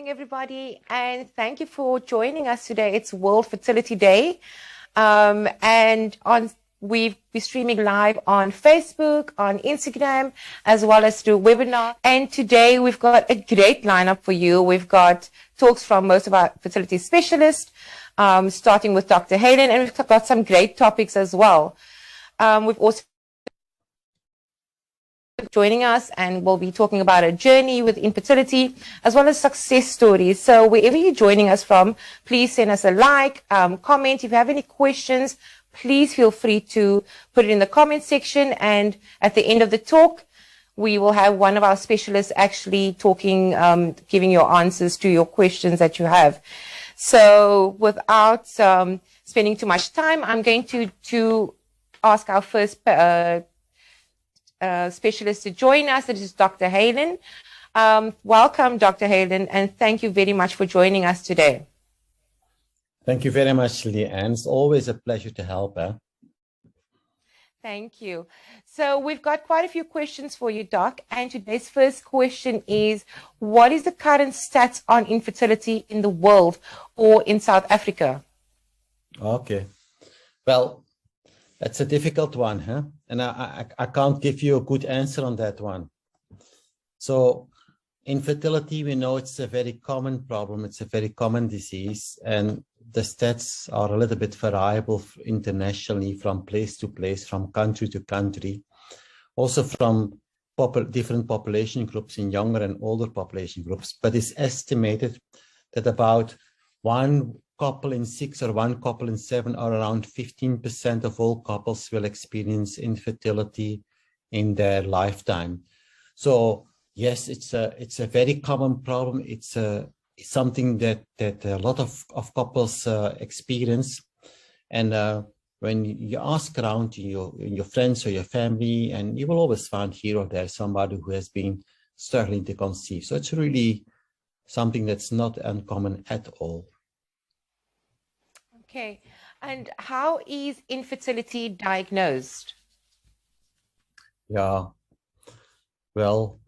Everybody, and thank you for joining us today. It's World Fertility Day, and we're streaming live on Facebook, on Instagram, as well as through webinar. And today we've got a great lineup for you. We've got talks from most of our fertility specialists, starting with Dr. Helen, and we've got some great topics as well. We've also joining us, and we'll be talking about a journey with infertility as well as success stories. So wherever you're joining us from, please send us a like, comment. If you have any questions, please feel free to put it in the comment section, and at the end of the talk we will have one of our specialists actually talking, giving your answers to your questions that you have. So without spending too much time, I'm going to ask our first specialist to join us. This is Dr. Helen. Welcome, Dr. Helen, and thank you very much for joining us today. Thank you very much, Leanne. It's always a pleasure to help. Thank you. So we've got quite a few questions for you, Doc, and today's first question is, what is the current stats on infertility in the world or in South Africa? Okay. Well, that's a difficult one, huh? And I can't give you a good answer on that one. So infertility, we know it's a very common problem. It's a very common disease, and the stats are a little bit variable internationally, from place to place, from country to country, also from different population groups in younger and older population groups. But it's estimated that about one couple in 6 or one couple in 7, or around 15% of all couples will experience infertility in their lifetime. So yes, it's a very common problem. It's something that a lot of couples experience. And when you ask around your friends or your family, and you will always find here or there somebody who has been struggling to conceive. So it's really something that's not uncommon at all. Okay, and how is infertility diagnosed? Yeah, well,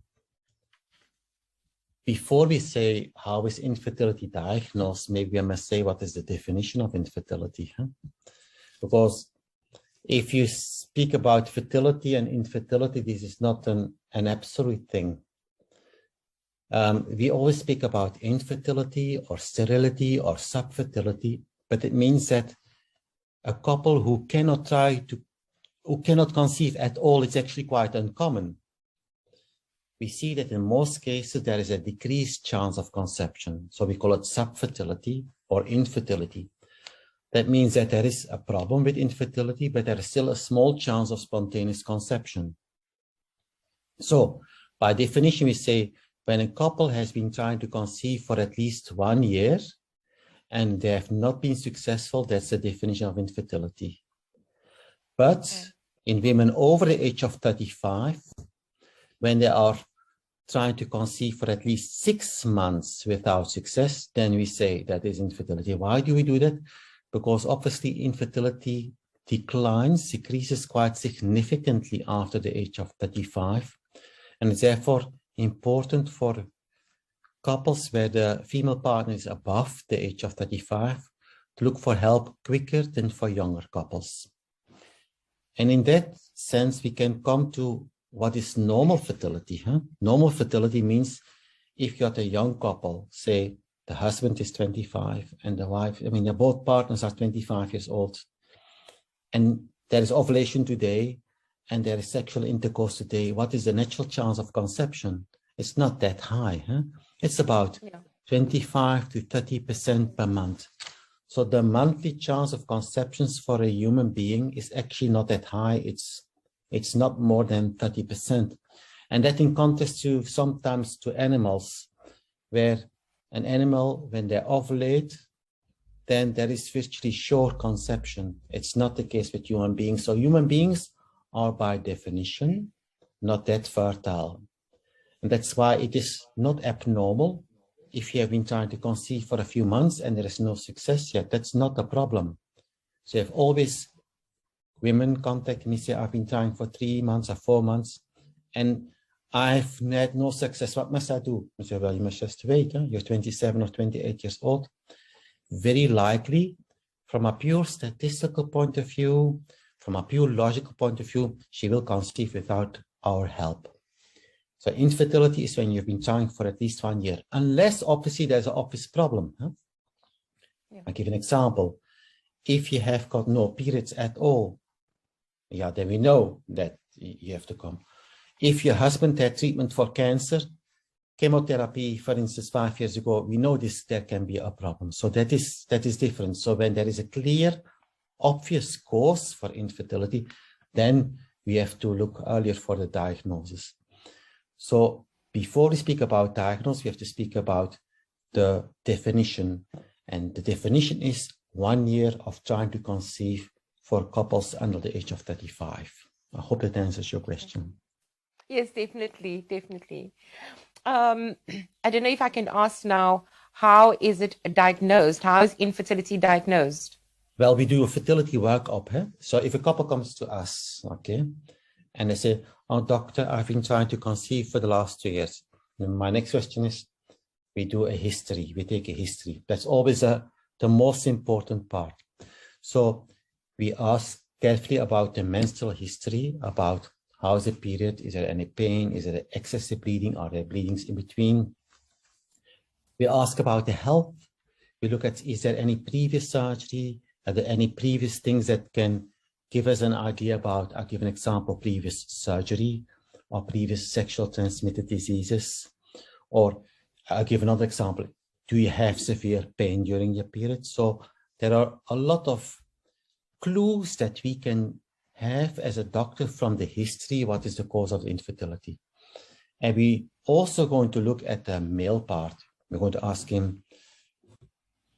before we say how is infertility diagnosed, maybe I must say what is the definition of infertility. Huh? Because if you speak about fertility and infertility, this is not an absolute thing. We always speak about infertility or sterility or subfertility, but it means that a couple who cannot conceive at all, it's actually quite uncommon. We see that in most cases there is a decreased chance of conception. So we call it subfertility or infertility. That means that there is a problem with infertility, but there is still a small chance of spontaneous conception. So by definition, we say when a couple has been trying to conceive for at least 1 year, and they have not been successful, that's the definition of infertility. But in women over the age of 35, when they are trying to conceive for at least 6 months without success, then we say that is infertility. Why do we do that? Because obviously infertility decreases quite significantly after the age of 35. And it's therefore important for couples where the female partner is above the age of 35 to look for help quicker than for younger couples. And in that sense, we can come to what is normal fertility. Huh? Normal fertility means if you're a young couple, say the husband is 25 and the wife, both partners are 25 years old, and there is ovulation today and there is sexual intercourse today, what is the natural chance of conception? It's not that high. Huh? It's about 25 to 30% per month. So the monthly chance of conceptions for a human being is actually not that high. It's not more than 30%. And that in contrast to sometimes to animals, where an animal, when they ovulate, then there is virtually sure conception. It's not the case with human beings. So human beings are by definition not that fertile. And that's why it is not abnormal if you have been trying to conceive for a few months and there is no success yet. That's not a problem. So you have always women contact me, say, I've been trying for 3 months or 4 months, and I've had no success. What must I do? I say, well, you must just wait. Huh? You're 27 or 28 years old. Very likely, from a pure statistical point of view, from a pure logical point of view, she will conceive without our help. So infertility is when you've been trying for at least 1 year, unless obviously there's an obvious problem. Huh? Yeah. I'll give an example. If you have got no periods at all, yeah, then we know that you have to come. If your husband had treatment for cancer, chemotherapy, for instance, 5 years ago, we know there can be a problem. So that is different. So when there is a clear, obvious cause for infertility, then we have to look earlier for the diagnosis. So before we speak about diagnosis, we have to speak about the definition. And the definition is 1 year of trying to conceive for couples under the age of 35. I hope that answers your question. Yes, definitely, definitely. I don't know if I can ask now, how is it diagnosed? How is infertility diagnosed? Well, we do a fertility workup. Huh? So if a couple comes to us, okay, and they say, oh, doctor, I've been trying to conceive for the last 2 years. And my next question is, we do a history. We take a history. That's always the most important part. So we ask carefully about the menstrual history, about how is the period, is there any pain, is there excessive bleeding, are there bleedings in between? We ask about the health. We look at, is there any previous surgery? Are there any previous things that can give us an idea about, I'll give an example, previous surgery or previous sexual transmitted diseases? Or I'll give another example. Do you have severe pain during your period? So there are a lot of clues that we can have as a doctor from the history, what is the cause of the infertility. And we also going to look at the male part. We're going to ask him,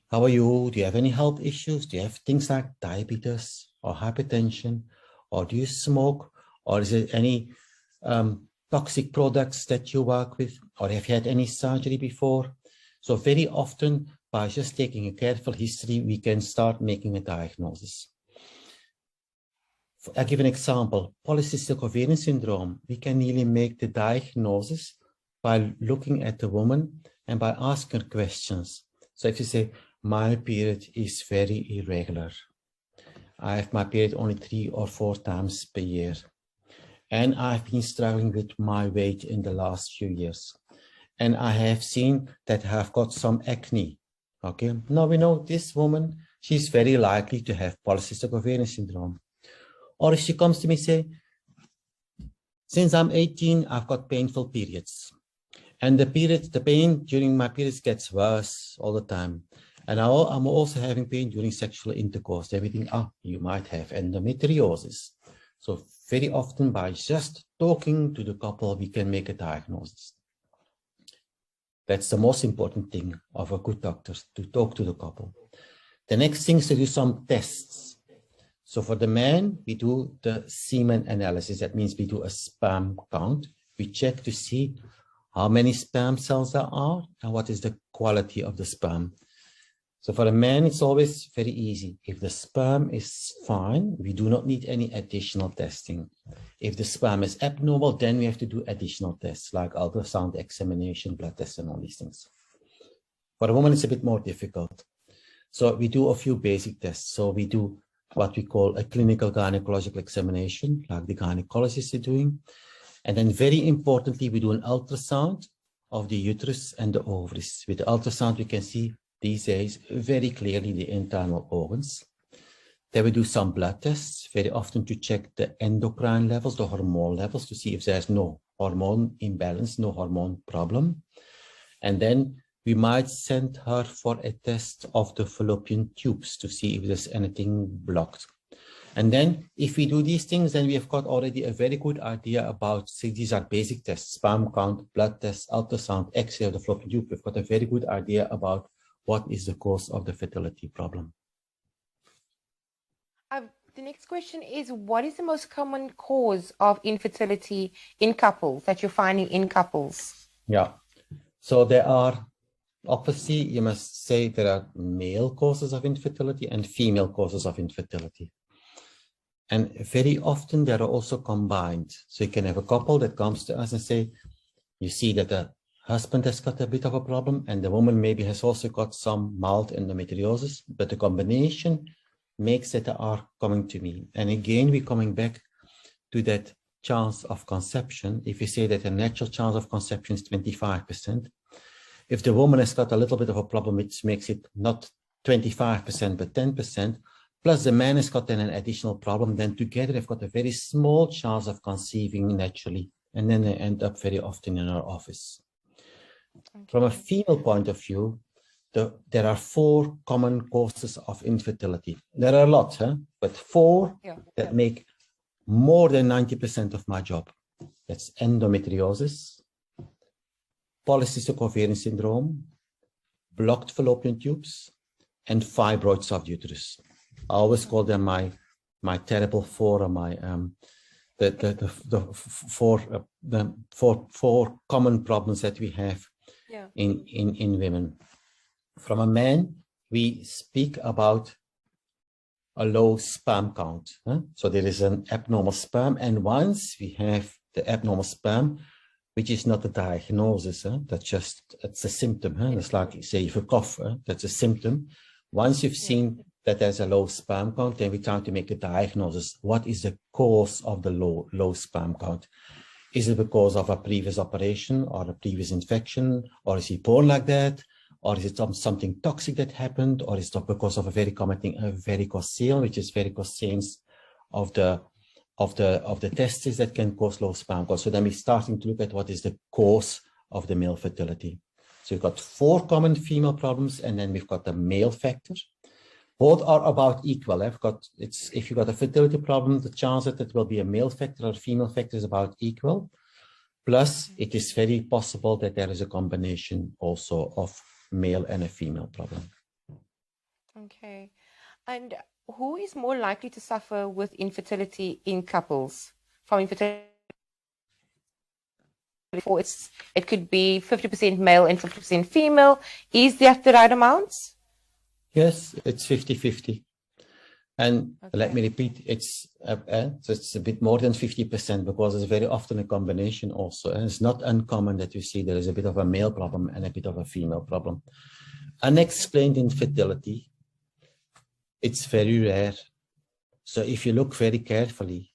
how are you? Do you have any health issues? Do you have things like diabetes or hypertension? Or do you smoke? Or is there any toxic products that you work with? Or have you had any surgery before? So very often, by just taking a careful history, we can start making a diagnosis. I'll give an example. Polycystic ovarian syndrome, we can really make the diagnosis by looking at the woman and by asking her questions. So if you say, my period is very irregular. I have my period only 3 or 4 times per year. And I've been struggling with my weight in the last few years. And I have seen that I have got some acne. Okay, now we know this woman, she's very likely to have polycystic ovarian syndrome. Or if she comes to me and say, since I'm 18, I've got painful periods. And the pain during my periods gets worse all the time. And now I'm also having pain during sexual intercourse. Everything, you might have endometriosis. So very often by just talking to the couple, we can make a diagnosis. That's the most important thing of a good doctor, to talk to the couple. The next thing is to do some tests. So for the man, we do the semen analysis. That means we do a sperm count. We check to see how many sperm cells there are and what is the quality of the sperm. So for a man, it's always very easy. If the sperm is fine, we do not need any additional testing. If the sperm is abnormal, then we have to do additional tests like ultrasound examination, blood tests, and all these things. For a woman, it's a bit more difficult. So we do a few basic tests. So we do what we call a clinical gynecological examination, like the gynecologist is doing. And then very importantly, we do an ultrasound of the uterus and the ovaries. With the ultrasound, we can see these days very clearly the internal organs. Then we do some blood tests, very often to check the endocrine levels, the hormone levels, to see if there's no hormone imbalance, no hormone problem. And then we might send her for a test of the fallopian tubes to see if there's anything blocked. And then if we do these things, then we have got already a very good idea about, see, these are basic tests, sperm count, blood tests, ultrasound, X-ray of the fallopian tube. We've got a very good idea about what is the cause of the fertility problem. The next question is, what is the most common cause of infertility in couples that you're finding in couples? Yeah, so there are, obviously, you must say there are male causes of infertility and female causes of infertility. And very often they are also combined. So you can have a couple that comes to us and say, you see that the husband has got a bit of a problem and the woman maybe has also got some mild endometriosis, but the combination makes that they are coming to me. And again, we're coming back to that chance of conception. If you say that a natural chance of conception is 25%, if the woman has got a little bit of a problem, which makes it not 25%, but 10%, plus the man has got then an additional problem, then together they've got a very small chance of conceiving naturally. And then they end up very often in our office. Okay. From a female point of view, there are 4 common causes of infertility. There are a lot, but 4 that make more than 90% of my job. That's endometriosis, polycystic ovarian syndrome, blocked fallopian tubes, and fibroids of the uterus. I always call them my terrible 4, or my the four common problems that we have in women. From a man, we speak about a low sperm count. So there is an abnormal sperm, and once we have the abnormal sperm, which is not a diagnosis, it's a symptom. It's like, say, if you cough, that's a symptom. Once you've seen that there's a low sperm count, then we try to make a diagnosis. What is the cause of the low sperm count? Is it because of a previous operation or a previous infection, or is he born like that? Or is it something toxic that happened? Or is it because of a very common thing, a varicocele, which is varicose veins of the testes that can cause low sperm count? So then we're starting to look at what is the cause of the male fertility. So we've got 4 common female problems, and then we've got the male factor. Both are about equal. If you've got a fertility problem, the chance that it will be a male factor or a female factor is about equal. Plus, it is very possible that there is a combination also of male and a female problem. Okay. And who is more likely to suffer with infertility in couples? From infertility, it could be 50% male and 50% female. Is that the right amounts? Yes, it's 50-50. And let me repeat, it's a bit more than 50%, because it's very often a combination also. And it's not uncommon that you see there is a bit of a male problem and a bit of a female problem. Unexplained infertility, it's very rare. So if you look very carefully,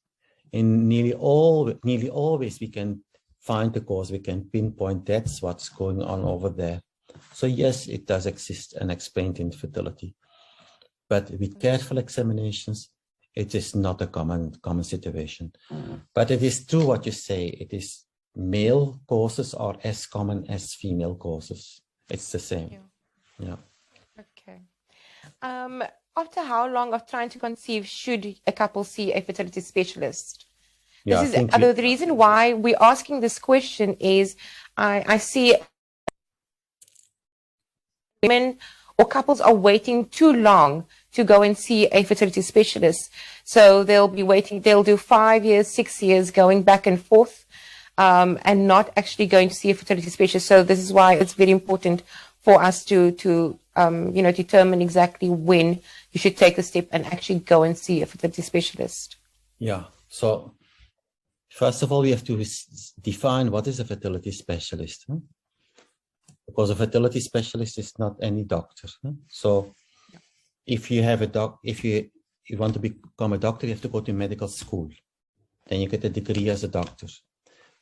in nearly always we can find the cause, we can pinpoint that's what's going on over there. So yes, it does exist, unexplained infertility. But with careful examinations, it is not a common situation. But it is true what you say. It is male causes are as common as female causes. It's the same. Yeah. Okay. After how long of trying to conceive should a couple see a fertility specialist? The reason why we're asking this question is I see women or couples are waiting too long to go and see a fertility specialist. So they'll be waiting, they'll do 5 years, 6 years going back and forth, and not actually going to see a fertility specialist. So this is why it's very important for us to determine exactly when you should take the step and actually go and see a fertility specialist. Yeah. So first of all, we have to define what is a fertility specialist. Because a fertility specialist is not any doctor. So if you have if you want to become a doctor, you have to go to medical school. Then you get a degree as a doctor.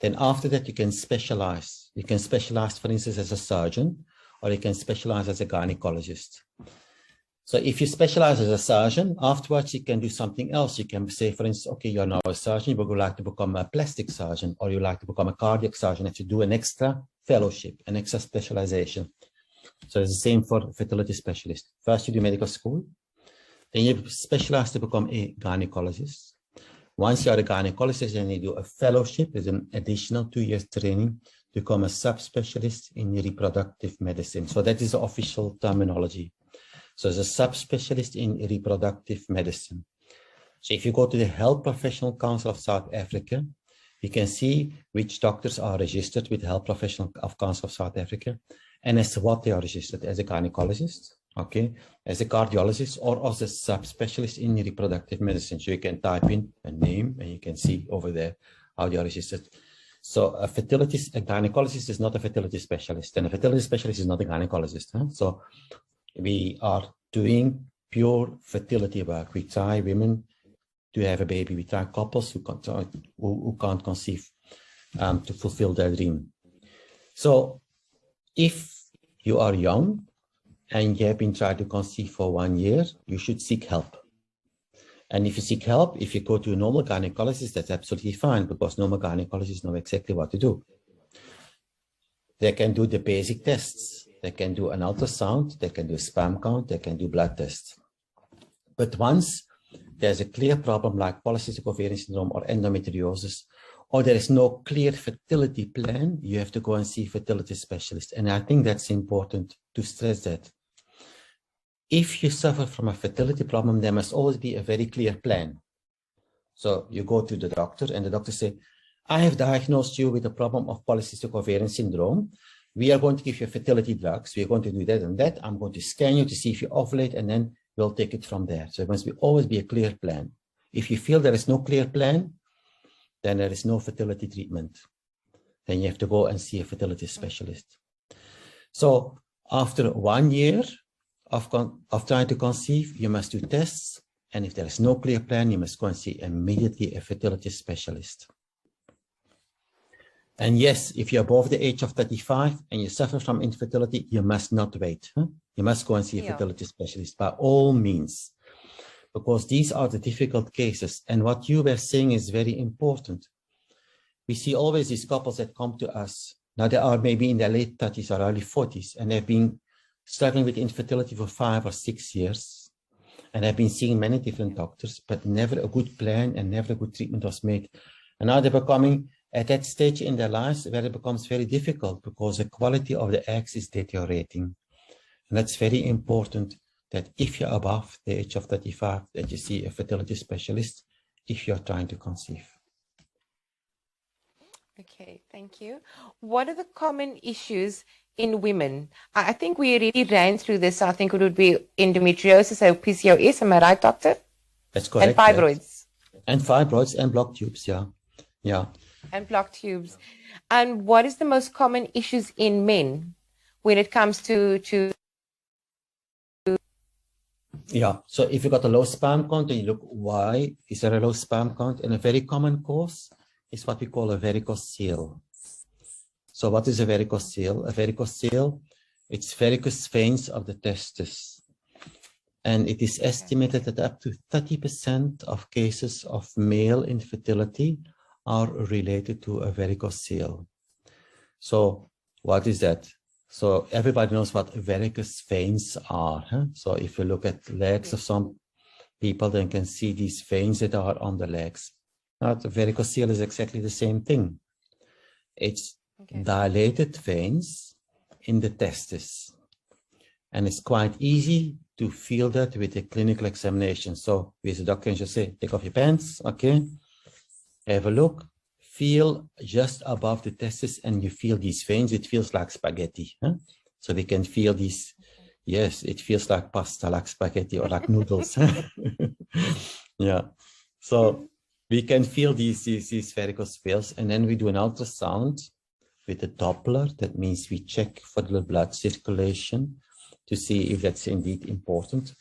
Then after that, you can specialize. You can specialize, for instance, as a surgeon, or you can specialize as a gynecologist. So if you specialize as a surgeon, afterwards you can do something else. You can say, for instance, okay, you're now a surgeon, but you would like to become a plastic surgeon, or you like to become a cardiac surgeon, and to do an extra fellowship, an extra specialization. So it's the same for fertility specialist. First you do medical school, then you specialize to become a gynecologist. Once you are a gynecologist, then you do a fellowship with an additional 2 years training to become a subspecialist in reproductive medicine. So that is the official terminology. So as a subspecialist in reproductive medicine. So if you go to the Health Professional Council of South Africa, you can see which doctors are registered with the Health Professional Council of South Africa, and as to what they are registered as a gynecologist, okay, as a cardiologist, or as a subspecialist in reproductive medicine. So you can type in a name and you can see over there how they are registered. So a gynecologist is not a fertility specialist, and a fertility specialist is not a gynecologist. Huh? So we are doing pure fertility work. We try women to have a baby. We try couples who can't conceive to fulfill their dream. So if you are young and you have been trying to conceive for 1 year, you should seek help. And if you seek help, if you go to a normal gynecologist, that's absolutely fine, because normal gynecologists know exactly what to do. They can do the basic tests. They can do an ultrasound, they can do a sperm count, they can do blood tests. But once there's a clear problem like polycystic ovarian syndrome or endometriosis, or there is no clear fertility plan, you have to go and see a fertility specialist. And I think that's important to stress that. If you suffer from a fertility problem, there must always be a very clear plan. So you go to the doctor and the doctor says, I have diagnosed you with a problem of polycystic ovarian syndrome. We are going to give you fertility drugs. We are going to do that and that. I'm going to scan you to see if you ovulate, and then we'll take it from there. So it must always be a clear plan. If you feel there is no clear plan, then there is no fertility treatment. Then you have to go and see a fertility specialist. So after 1 year of trying to conceive, you must do tests. And if there is no clear plan, you must go and see immediately a fertility specialist. And yes, if you're above the age of 35 and you suffer from infertility, you must not wait. Huh? You must go and see a fertility specialist by all means, because these are the difficult cases. And what you were saying is very important. We see always these couples that come to us. Now they are maybe in their late 30s or early 40s, and they've been struggling with infertility for 5 or 6 years. And have been seeing many different doctors, but never a good plan and never a good treatment was made. And now they're becoming at that stage in their lives where it becomes very difficult because the quality of the eggs is deteriorating. And that's very important, that if you're above the age of 35, that you see a fertility specialist if you're trying to conceive. Okay, thank you. What are the common issues in women? I think we already ran through this. I think it would be endometriosis or PCOS. Am I right, doctor? That's correct. And fibroids. Yes. And fibroids and blocked tubes, yeah. Yeah. And blocked tubes. And what is the most common issues in men when it comes to Yeah, so if you got a low sperm count and you look, why is there a low sperm count? And a very common cause is what we call a varicocele. So what is a varicocele? A varicocele, it's varicose veins of the testis. And it is estimated that up to 30% of cases of male infertility are related to a varicocele. So what is that? So everybody knows what varicose veins are. Huh? So if you look at legs of some people, then you can see these veins that are on the legs. Now, the varicocele is exactly the same thing. It's dilated veins in the testis. And it's quite easy to feel that with a clinical examination. So with the doctor can just say, take off your pants, okay? Have a look. Feel just above the testis and you feel these veins. It feels like spaghetti. Huh? So we can feel these. Yes, it feels like pasta, like spaghetti or like noodles. Yeah. So we can feel these varicose veins, and then we do an ultrasound with a Doppler. That means we check for the blood circulation to see if that's indeed important.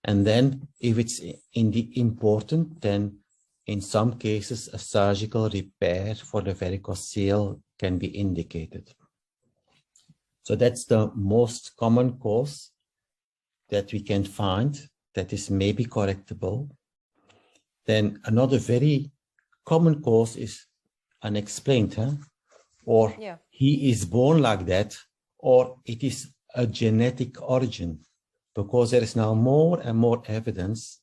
And then if it's indeed important, then in some cases, a surgical repair for the varicocele can be indicated. So that's the most common cause that we can find that is maybe correctable. Then another very common cause is unexplained, huh? Or he is born like that, or it is a genetic origin, because there is now more and more evidence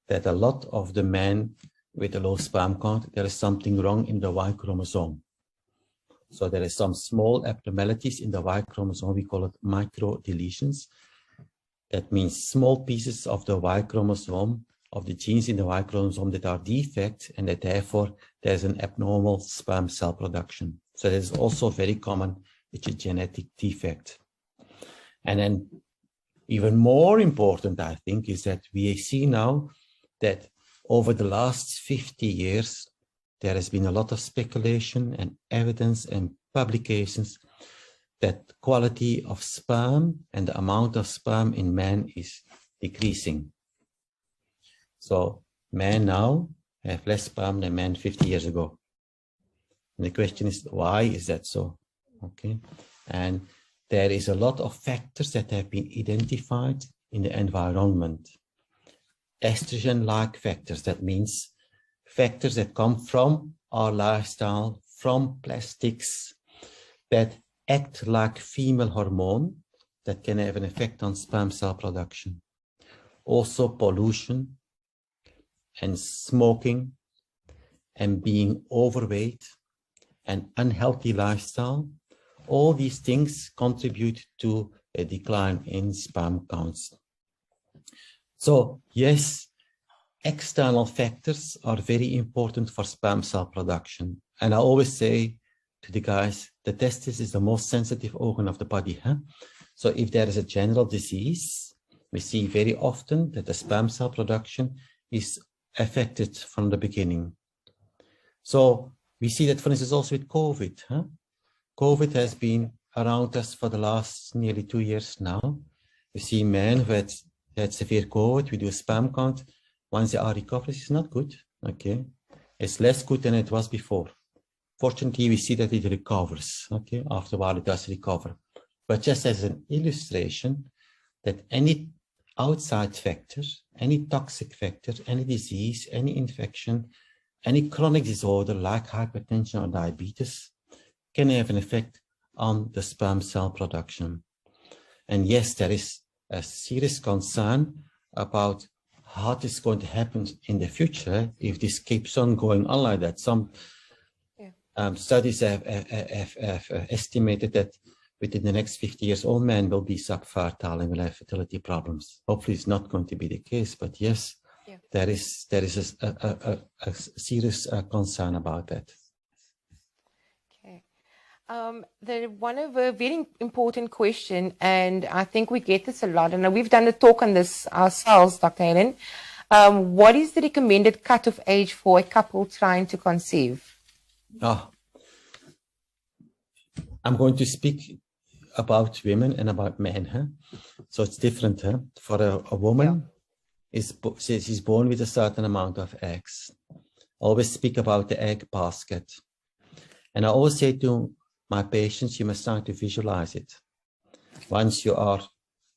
that a lot of the men with a low sperm count, there is something wrong in the Y chromosome. So there is some small abnormalities in the Y chromosome. We call it microdeletions. That means small pieces of the Y chromosome, of the genes in the Y chromosome that are defects, and that therefore there's an abnormal sperm cell production. So that is also very common. It's a genetic defect. And then even more important, I think, is that we see now that over the last 50 years, there has been a lot of speculation and evidence and publications that quality of sperm and the amount of sperm in men is decreasing. So men now have less sperm than men 50 years ago. And the question is, why is that so? Okay. And there is a lot of factors that have been identified in the environment. Estrogen-like factors, that means factors that come from our lifestyle, from plastics, that act like female hormone that can have an effect on sperm cell production. Also pollution and smoking and being overweight and unhealthy lifestyle. All these things contribute to a decline in sperm counts. So yes, external factors are very important for sperm cell production. And I always say to the guys, the testis is the most sensitive organ of the body. So if there is a general disease, we see very often that the sperm cell production is affected from the beginning. So we see that, for instance, also with COVID. COVID has been around us for the last nearly 2 years now. We see men who had severe COVID, we do a sperm count. Once they are recovered, it's not good. Okay, it's less good than it was before. Fortunately, we see that it recovers. Okay, after a while it does recover. But just as an illustration that any outside factor, any toxic factor, any disease, any infection, any chronic disorder like hypertension or diabetes can have an effect on the sperm cell production. And yes, there is a serious concern about what is going to happen in the future if this keeps on going on like that. Some studies have estimated that within the next 50 years, all men will be subfertile and will have fertility problems. Hopefully it's not going to be the case, but yes, there is a serious concern about that. One of a very important question, and I think we get this a lot, and we've done a talk on this ourselves, Dr. Helen. What is the recommended cutoff age for a couple trying to conceive? I'm going to speak about women and about men. So it's different. For a woman, she's born with a certain amount of eggs. I always speak about the egg basket. And I always say to my patients, you must start to visualize it. Once you are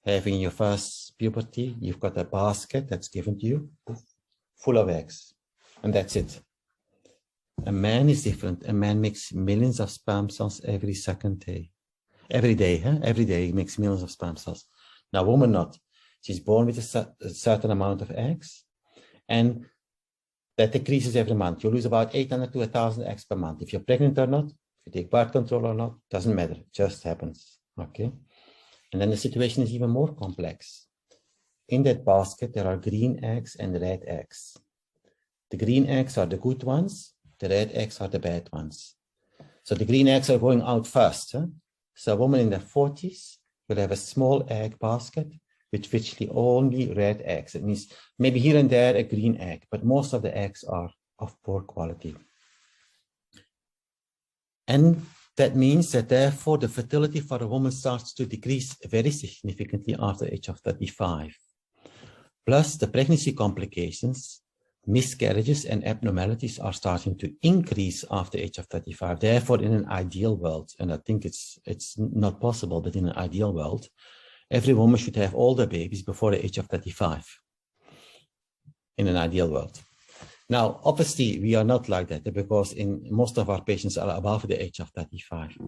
having your first puberty, you've got a basket that's given to you full of eggs, and that's it. A man is different. A man makes millions of sperm cells every day. Every day he makes millions of sperm cells. Now, a woman not. She's born with a certain amount of eggs, and that decreases every month. You lose about 800 to 1,000 eggs per month. If you're pregnant or not, if you take birth control or not, doesn't matter. It just happens. Okay. And then the situation is even more complex. In that basket, there are green eggs and red eggs. The green eggs are the good ones. The red eggs are the bad ones. So the green eggs are going out first. So a woman in their 40s will have a small egg basket with virtually only red eggs. It means maybe here and there a green egg, but most of the eggs are of poor quality. And that means that therefore the fertility for a woman starts to decrease very significantly after the age of 35. Plus the pregnancy complications, miscarriages and abnormalities are starting to increase after the age of 35. Therefore, in an ideal world, and I think it's not possible, but in an ideal world, every woman should have all their babies before the age of 35, in an ideal world. Now, obviously, we are not like that because most of our patients are above the age of 35.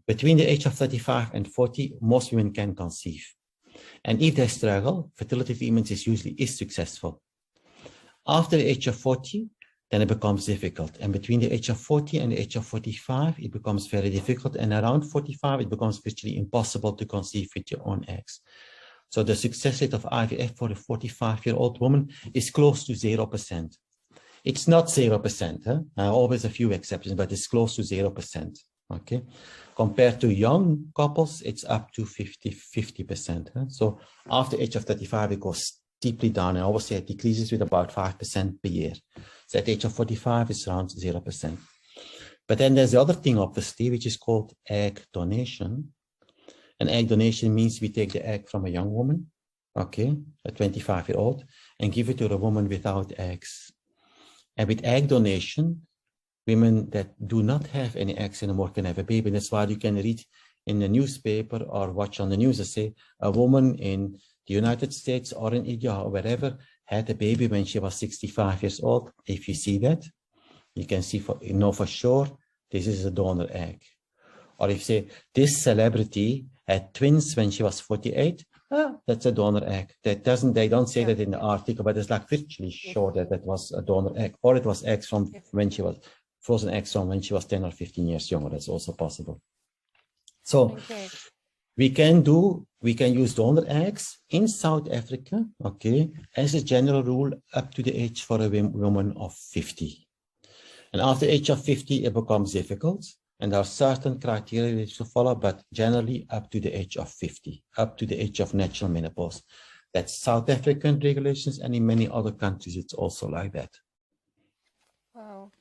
Between the age of 35 and 40, most women can conceive. And if they struggle, fertility treatment is usually successful. After the age of 40, then it becomes difficult. And between the age of 40 and the age of 45, it becomes very difficult. And around 45, it becomes virtually impossible to conceive with your own eggs. So the success rate of IVF for a 45-year-old woman is close to 0%. It's not 0%. Always a few exceptions, but it's close to 0%. Okay. Compared to young couples, it's up to 50%. So after the age of 35, it goes deeply down. I always say it decreases with about 5% per year. So at the age of 45, it's around 0%. But then there's the other thing, obviously, which is called egg donation. And egg donation means we take the egg from a young woman, okay, a 25-year-old, and give it to a woman without eggs. And with egg donation, women that do not have any eggs anymore can have a baby. And that's why you can read in the newspaper or watch on the news and say a woman in the United States or in India or wherever had a baby when she was 65 years old. If you see that, you can see you know for sure this is a donor egg. Or if you say this celebrity had twins when she was 48, that's a donor egg. They don't say that in the article, but it's like virtually sure that that was a donor egg, or it was eggs from when she was frozen eggs from when she was 10 or 15 years younger. That's also possible. So we can use donor eggs in South Africa, okay, as a general rule up to the age for a woman of 50. And after the age of 50, it becomes difficult. And there are certain criteria to follow, but generally up to the age of 50, up to the age of natural menopause. That's South African regulations, and in many other countries, it's also like that. Wow.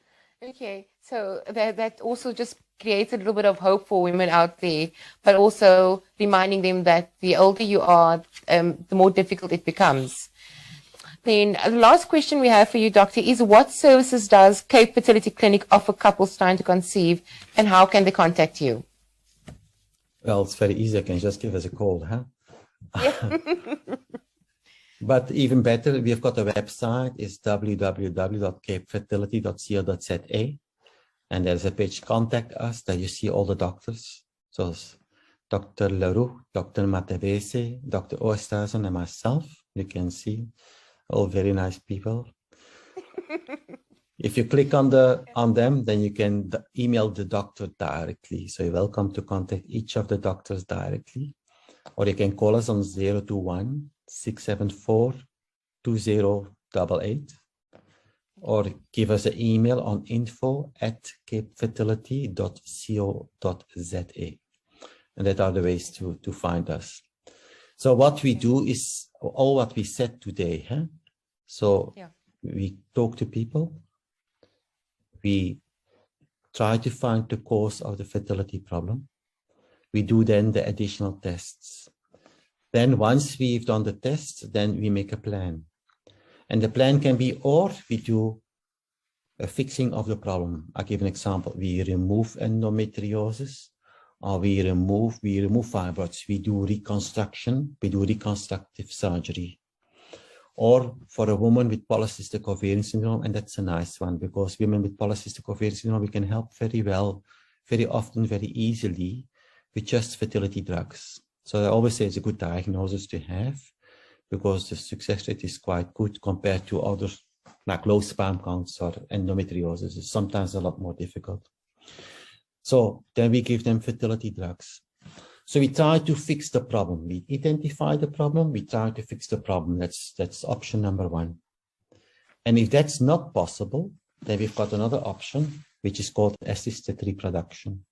Okay. So that also just creates a little bit of hope for women out there, but also reminding them that the older you are, the more difficult it becomes. Then the last question we have for you, Doctor, is what services does Cape Fertility Clinic offer couples trying to conceive, and how can they contact you? Well, it's very easy. You can just give us a call, huh? Yeah. But even better, we've got a website. It's www.capefertility.co.za. And there's a page, Contact Us, that you see all the doctors. So Dr. Leroux, Dr. Matavese, Dr. Oosthuizen, and myself. You can see all very nice people. If you click on them, then you can email the doctor directly. So you're welcome to contact each of the doctors directly. Or you can call us on 021-674-2088. Or give us an email on info@capefertility.co.za. And that are the ways to find us. So what we do is all what we said today. Huh? So we talk to people. We try to find the cause of the fertility problem. We do then the additional tests. Then once we've done the tests, then we make a plan. And the plan can be, or we do a fixing of the problem. I'll give an example. We remove endometriosis, or we remove fibroids. We do reconstruction. We do reconstructive surgery. Or for a woman with polycystic ovarian syndrome, and that's a nice one, because women with polycystic ovarian syndrome, we can help very well, very often, very easily with just fertility drugs. So I always say it's a good diagnosis to have, because the success rate is quite good compared to others like low sperm counts or endometriosis. It's sometimes a lot more difficult. So then we give them fertility drugs. So we try to fix the problem. We identify the problem, we try to fix the problem. That's option number one. And if that's not possible, then we've got another option, which is called assisted reproduction.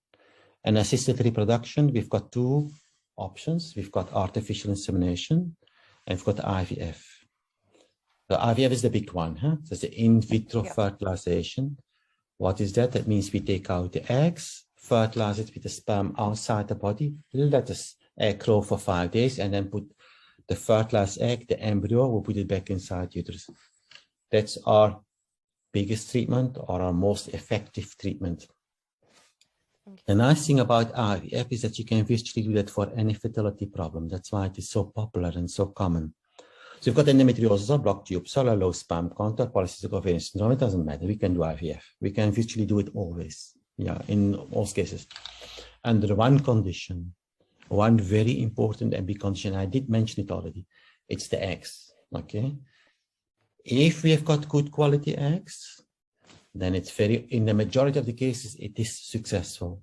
And assisted reproduction, we've got two options. We've got artificial insemination, and we've got IVF. The IVF is the big one, huh? That's the in vitro fertilization. What is that? That means we take out the eggs, fertilize it with the sperm outside the body, let the egg grow for 5 days, and then put the fertilized egg, the embryo, we'll put it back inside the uterus. That's our biggest treatment, or our most effective treatment. Okay. The nice thing about IVF is that you can virtually do that for any fertility problem. That's why it is so popular and so common. So you've got endometriosis or blocked tubes or low sperm count or polycystic ovarian syndrome. It doesn't matter. We can do IVF. We can virtually do it always. Yeah, in most cases. Under one condition, one very important and big condition, I did mention it already, it's the eggs, okay? If we have got good quality eggs, then it's in the majority of the cases, it is successful.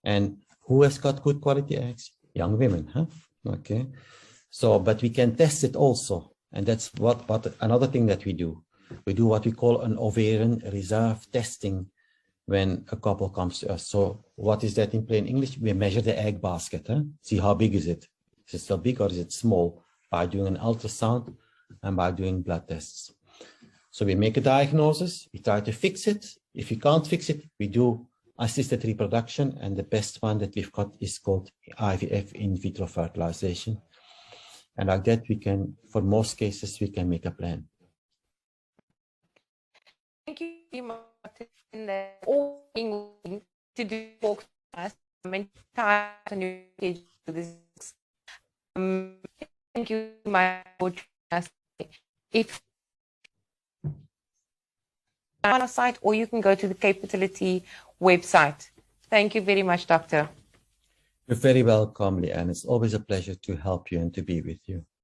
And who has got good quality eggs? Young women, huh? Okay. So, but we can test it also. And that's what another thing that we do. We do what we call an ovarian reserve testing when a couple comes to us. So what is that in plain English? We measure the egg basket, huh? See how big is it? Is it still big or is it small? By doing an ultrasound and by doing blood tests. So we make a diagnosis, we try to fix it. If we can't fix it, we do assisted reproduction, and the best one that we've got is called IVF, in vitro fertilization. And like that, we can, for most cases, we can make a plan. Thank you very much. All to do talks us many times on your page for this. Thank you, my if on our site, or you can go to the Cape Fertility website. Thank you very much, Doctor. You're very welcome, Leanne. It's always a pleasure to help you and to be with you.